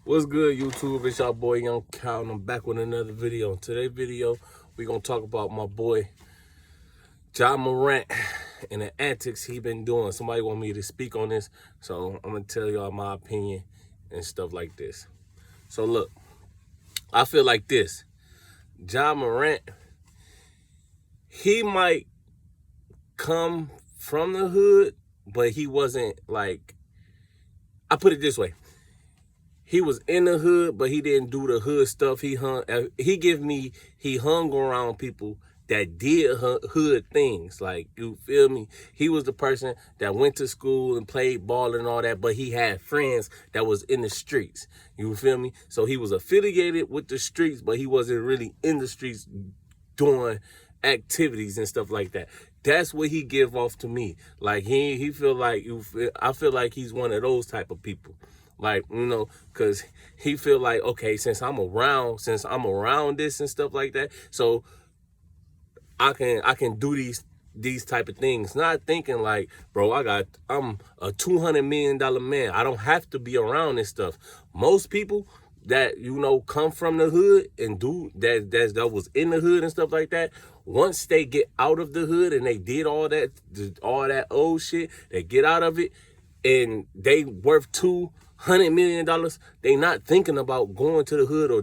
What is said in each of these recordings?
What's good, YouTube? It's your boy Young Cow, and I'm back with another video. In today's video, we're gonna talk about my boy Morant and the antics he been doing. Somebody want me to speak on this, so I'm gonna tell y'all my opinion and stuff like this. So look, I feel like this. Morant, he might come from the hood, but he wasn't like. I put it this way. He was in the hood, but he didn't do the hood stuff. He hung around people that did hood things. Like, you feel me? He was the person that went to school and played ball and all that, but he had friends that was in the streets. You feel me? So he was affiliated with the streets, but he wasn't really in the streets doing activities and stuff like that. That's what he give off to me. Like, he feel like I feel like he's one of those type of people. Like, because he feel like, okay, since I'm around this and stuff like that, so I can do these type of things. Not thinking like, bro, I'm a $200 million man. I don't have to be around this stuff. Most people that come from the hood and do that was in the hood and stuff like that, once they get out of the hood and they did all that old shit, they get out of it and they worth $200 million, they not thinking about going to the hood or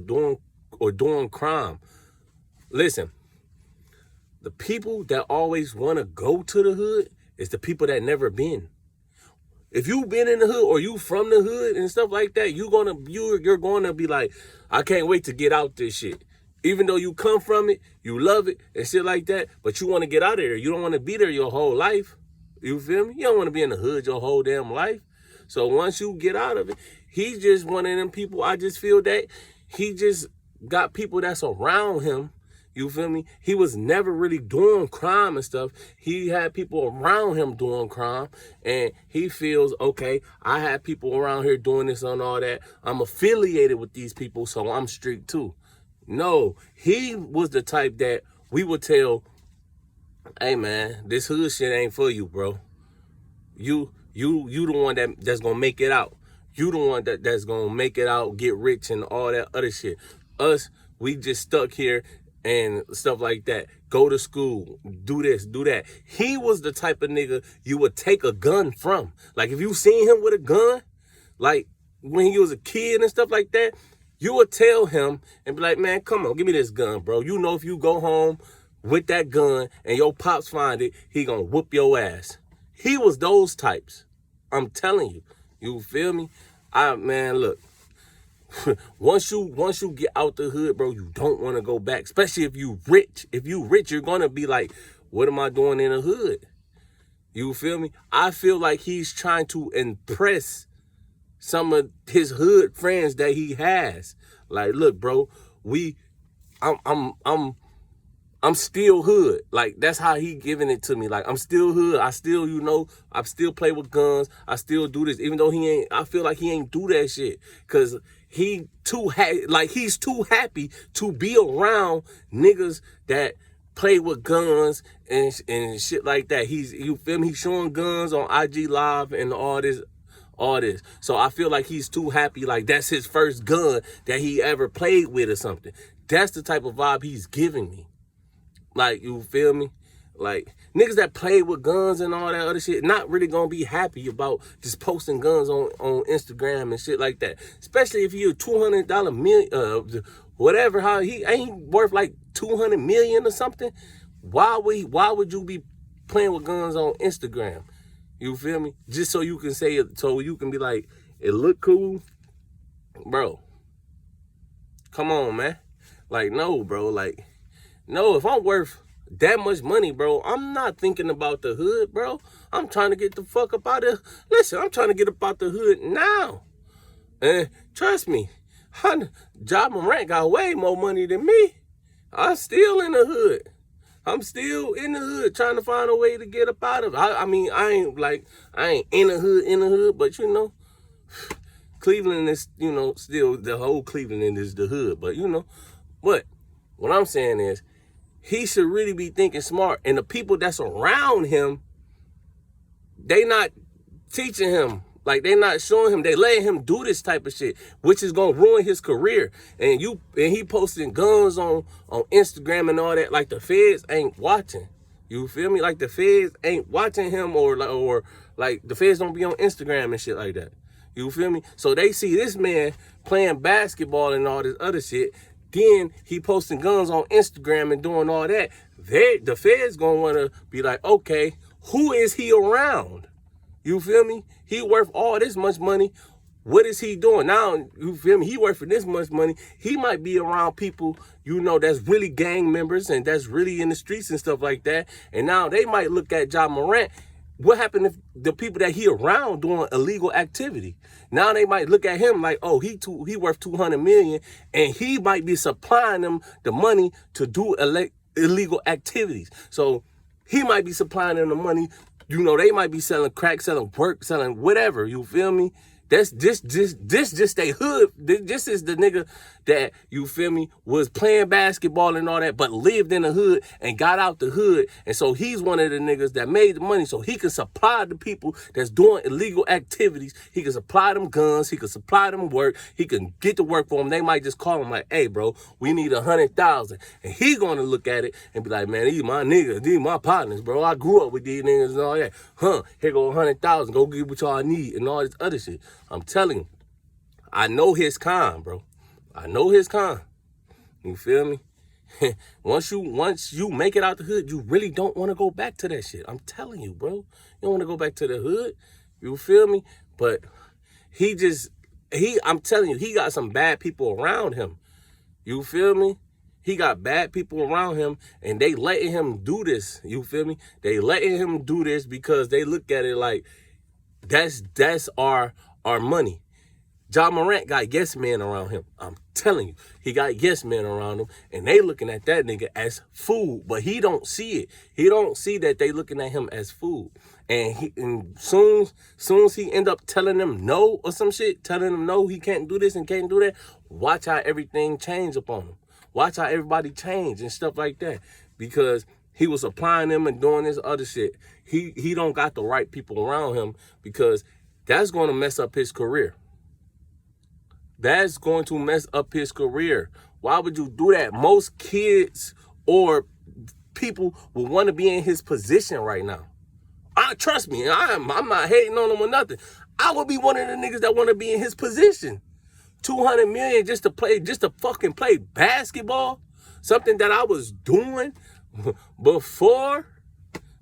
doing crime. Listen, the people that always want to go to the hood is the people that never been. If you been in the hood or you from the hood and stuff like that, you're gonna be like, I can't wait to get out this shit. Even though you come from it, you love it and shit like that, but you want to get out of there. You don't want to be there your whole life. You feel me? You don't want to be in the hood your whole damn life. So once you get out of it, he's just one of them people. I just feel that he just got people that's around him. You feel me? He was never really doing crime and stuff. He had people around him doing crime, and he feels, okay, I have people around here doing this and all that. I'm affiliated with these people, so I'm street too. No, he was the type that we would tell, hey man, this hood shit ain't for you, bro. You the one that's gonna make it out. You the one that's gonna make it out, get rich and all that other shit. Us, we just stuck here and stuff like that. Go to school, do this, do that. He was the type of nigga you would take a gun from. Like, if you seen him with a gun, like when he was a kid and stuff like that, you would tell him and be like, man, come on, give me this gun, bro. You know, if you go home with that gun and your pops find it, he gonna whoop your ass. He was those types. I'm telling you. You feel me? Man, look. once you get out the hood, bro, you don't want to go back. Especially if you rich. If you rich, you're gonna be like, what am I doing in the hood? You feel me? I feel like he's trying to impress some of his hood friends that he has. Like, look, bro, I'm still hood. Like, that's how he giving it to me. Like, I'm still hood. I still, I still play with guns. I still do this. Even though I feel like he ain't do that shit. Cause he's too happy to be around niggas that play with guns and shit like that. You feel me? He's showing guns on IG Live and all this. So I feel like he's too happy. Like, that's his first gun that he ever played with or something. That's the type of vibe he's giving me. Like, you feel me? Like, niggas that play with guns and all that other shit, not really gonna be happy about just posting guns on Instagram and shit like that. Especially if you're $200 million, whatever, how he ain't worth like 200 million or something. Why would you be playing with guns on Instagram? You feel me? Just so you can say it, so you can be like, it look cool? Bro, come on, man. Like, no, bro, like, no, if I'm worth that much money, bro, I'm not thinking about the hood, bro. I'm trying to get the fuck up out of. Listen, I'm trying to get up out the hood now. And trust me, Morant got way more money than me. I'm still in the hood. I'm still in the hood trying to find a way to get up out of it. I mean, I ain't in the hood, but Cleveland is, still the whole Cleveland is the hood. But what I'm saying is, he should really be thinking smart. And the people that's around him, they not teaching him Like, they not showing him, they letting him do this type of shit, which is gonna ruin his career. And he posting guns on Instagram and all that. Like, the feds ain't watching. You feel me? Like, the feds ain't watching him, or like the feds don't be on Instagram and shit like that. You feel me? So they see this man playing basketball and all this other shit. Then he posting guns on Instagram and doing all that. The feds gonna wanna be like, okay, who is he around? You feel me? He worth all this much money. What is he doing? Now, you feel me? He worth for this much money. He might be around people, that's really gang members and that's really in the streets and stuff like that. And now they might look at Ja Morant. What happened if the people that he around doing illegal activity? Now they might look at him like, oh, he worth 200 million, and he might be supplying them the money to do illegal activities. So he might be supplying them the money. They might be selling crack, selling work, selling whatever. You feel me? That's just they hood. This is the nigga that, you feel me, was playing basketball and all that, but lived in the hood and got out the hood. And so he's one of the niggas that made the money so he can supply the people that's doing illegal activities. He can supply them guns. He can supply them work. He can get to work for them. They might just call him like, hey, bro, we need 100,000. And he gonna look at it and be like, man, these my niggas. These my partners, bro. I grew up with these niggas and all that. Here go 100,000. Go get what y'all need and all this other shit. I'm telling you, I know his kind, bro. I know his kind. You feel me? Once you make it out the hood, you really don't want to go back to that shit. I'm telling you, bro. You don't want to go back to the hood. You feel me? But I'm telling you, he got some bad people around him. You feel me? He got bad people around him, and they letting him do this. You feel me? They letting him do this because they look at it like, that's our money. Ja Morant got yes men around him. I'm telling you, he got yes men around him, and they looking at that nigga as food, but he don't see it. He don't see that they looking at him as food. And soon as he end up telling them no or some shit, telling them no, he can't do this and can't do that, watch how everything change upon him. Watch how everybody change and stuff like that, because he was applying them and doing this other shit. He don't got the right people around him, because that's going to mess up his career. That's going to mess up his career. Why would you do that? Most kids or people would want to be in his position right now. Trust me, I'm not hating on him or nothing. I would be one of the niggas that want to be in his position. 200 million just to fucking play basketball. Something that I was doing before,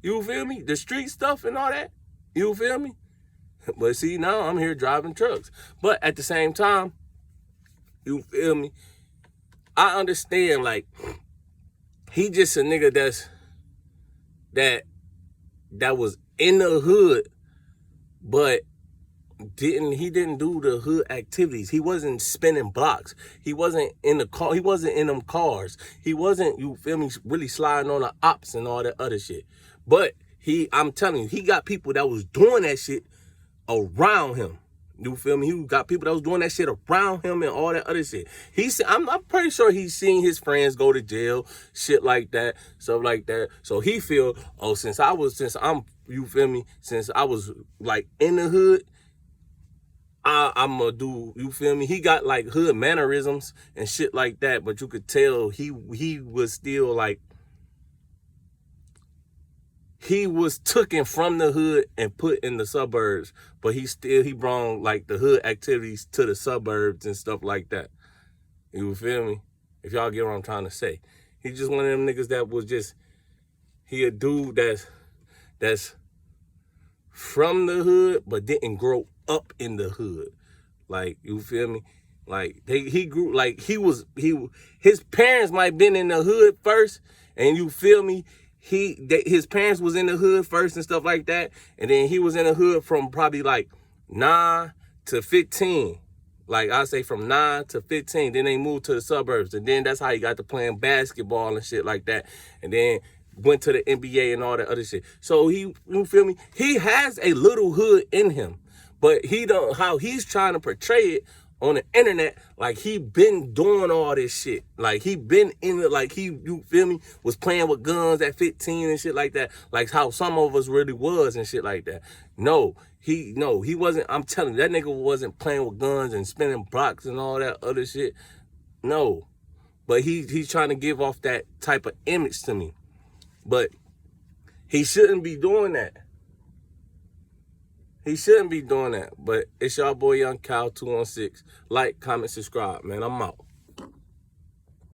you feel me? The street stuff and all that, you feel me? But see, now I'm here driving trucks. But at the same time, you feel me? I understand, like, he just a nigga that was in the hood, but he didn't do the hood activities. He wasn't spinning blocks. He wasn't in the car. He wasn't in them cars. He wasn't, you feel me, really sliding on the ops and all that other shit. But I'm telling you, he got people that was doing that shit around him. You feel me? He got people that was doing that shit around him and all that other shit. I'm pretty sure he's seen his friends go to jail, shit like that, stuff like that. So he feel, since I was like in the hood, I'm gonna do, you feel me? He got like hood mannerisms and shit like that, but you could tell he was still like, he was taken from the hood and put in the suburbs, but he brought like the hood activities to the suburbs and stuff like that. You feel me? If y'all get what I'm trying to say. He's just one of them niggas that was just, he a dude that's from the hood, but didn't grow up in the hood. Like, you feel me? Like, he grew, like, his parents might been in the hood first, and you feel me? His parents was in the hood first and stuff like that, and then he was in the hood from probably like 9 to 15. Like, I say from 9 to 15. Then they moved to the suburbs, and then that's how he got to playing basketball and shit like that. And then went to the NBA and all that other shit. So you feel me? He has a little hood in him, but how he's trying to portray it on the internet like he been doing all this shit. Like he been in it, like he, you feel me, was playing with guns at 15 and shit like that. Like how some of us really was and shit like that. No, he wasn't. I'm telling you, that nigga wasn't playing with guns and spinning blocks and all that other shit. No. But he's trying to give off that type of image to me. But he shouldn't be doing that. He shouldn't be doing that. But it's y'all boy Young Cal 216. Like, comment, subscribe, man. I'm out.